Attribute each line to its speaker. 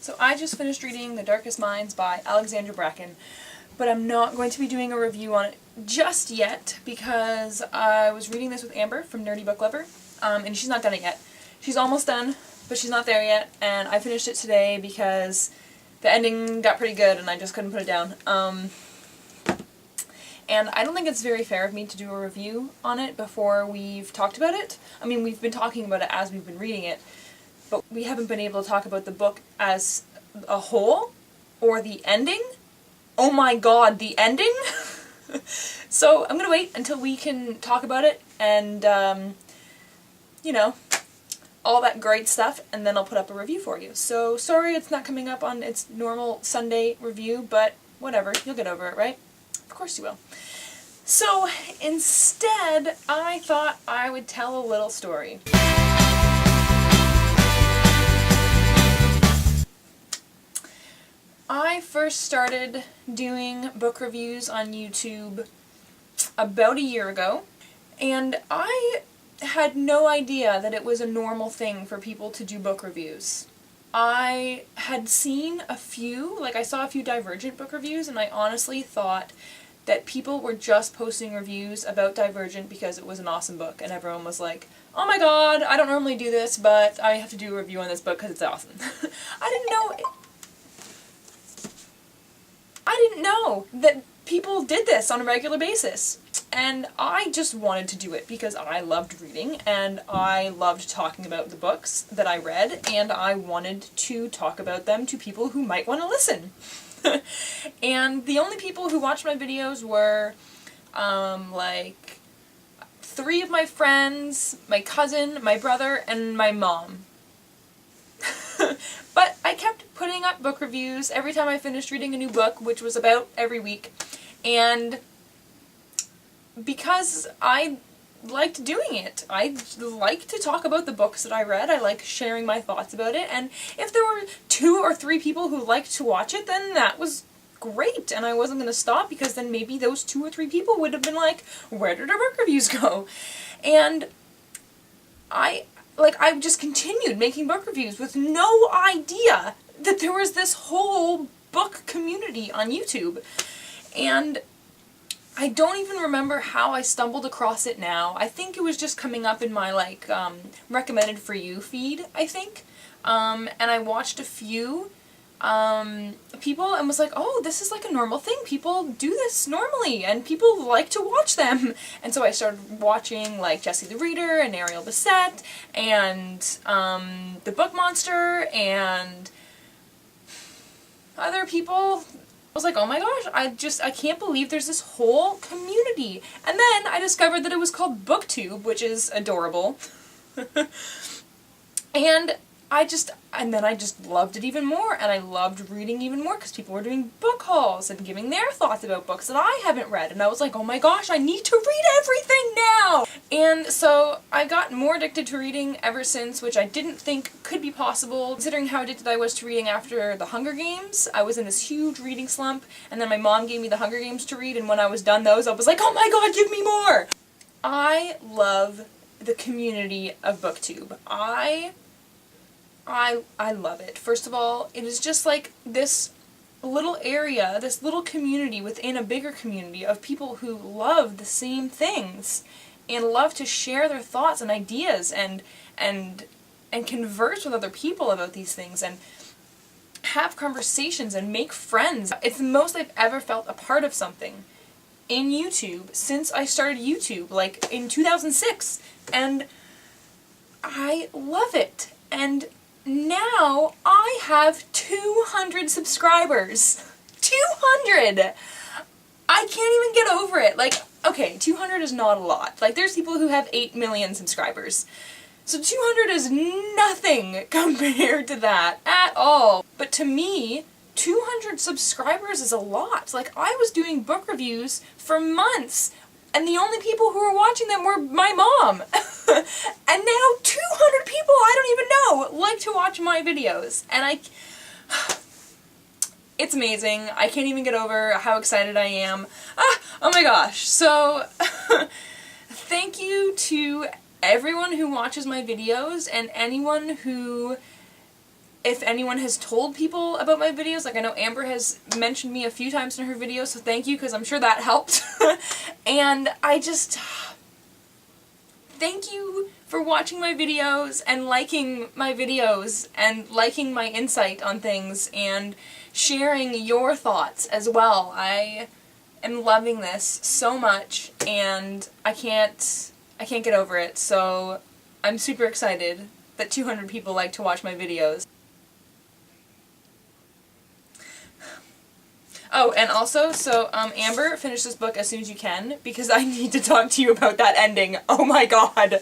Speaker 1: So I just finished reading The Darkest Minds by Alexandra Bracken, but I'm not going to be doing a review on it just yet because I was reading this with Amber from Nerdy Book Lover, and she's not done it yet. She's almost done, but she's not there yet, and I finished it today because the ending got pretty good and I just couldn't put it down. And I don't think it's very fair of me to do a review on it before we've talked about it. I mean, we've been talking about it as we've been reading it, but we haven't been able to talk about the book as a whole, or the ending. Oh my god, the ending? So I'm gonna wait until we can talk about it and, you know, all that great stuff, and then I'll put up a review for you. So sorry it's not coming up on its normal Sunday review, but whatever, you'll get over it, right? Of course you will. So instead, I thought I would tell a little story. I first started doing book reviews on YouTube about a year ago, and I had no idea that it was a normal thing for people to do book reviews. I had seen a few, like I saw a few Divergent book reviews, and I honestly thought that people were just posting reviews about Divergent because it was an awesome book, and everyone was like, oh my god, I don't normally do this, but I have to do a review on this book because it's awesome. I didn't know that people did this on a regular basis, and I just wanted to do it because I loved reading, and I loved talking about the books that I read, and I wanted to talk about them to people who might want to listen. And the only people who watched my videos were, like, 3 of my friends, my cousin, my brother, and my mom. But I kept putting up book reviews every time I finished reading a new book, which was about every week, and because I liked doing it. I like to talk about the books that I read, I like sharing my thoughts about it, and if there were 2 or 3 people who liked to watch it, then that was great, and I wasn't going to stop because then maybe those 2 or 3 people would have been like, where did our book reviews go? And I just continued making book reviews with no idea that there was this whole book community on YouTube. And I don't even remember how I stumbled across it now. I think it was just coming up in my, like, recommended for you feed, I think. And I watched a few people and was like, oh, this is like a normal thing. People do this normally, and people like to watch them. And so I started watching, like, Jessie the Reader and Ariel Bissett and The Book Monster and other people. I was like, oh my gosh, I can't believe there's this whole community. And then I discovered that it was called BookTube, which is adorable. And then I just loved it even more, and I loved reading even more because people were doing book hauls and giving their thoughts about books that I haven't read, and I was like, oh my gosh, I need to read everything now! And so I got more addicted to reading ever since, which I didn't think could be possible, considering how addicted I was to reading after The Hunger Games. I was in this huge reading slump, and then my mom gave me The Hunger Games to read, and when I was done those, I was like, oh my god, give me more! I love the community of BookTube. I love it. First of all, it is just like this little area, this little community within a bigger community of people who love the same things and love to share their thoughts and ideas and converse with other people about these things and have conversations and make friends. It's the most I've ever felt a part of something in YouTube since I started YouTube, like in 2006, and I love it. And now I have 200 subscribers. 200! I can't even get over it. Like, okay, 200 is not a lot. Like, there's people who have 8 million subscribers. So 200 is nothing compared to that at all. But to me, 200 subscribers is a lot. Like, I was doing book reviews for months, and the only people who were watching them were my mom. And now 200 people I don't even know like to watch my videos. And it's amazing. I can't even get over how excited I am. Oh my gosh. So, thank you to everyone who watches my videos and anyone who if anyone has told people about my videos. Like, I know Amber has mentioned me a few times in her videos, so thank you, because I'm sure that helped. And I just... thank you for watching my videos and liking my videos and liking my insight on things and sharing your thoughts as well. I am loving this so much, and I can't get over it, so I'm super excited that 200 people like to watch my videos. Oh, and also, so, Amber, finish this book as soon as you can, because I need to talk to you about that ending. Oh my god!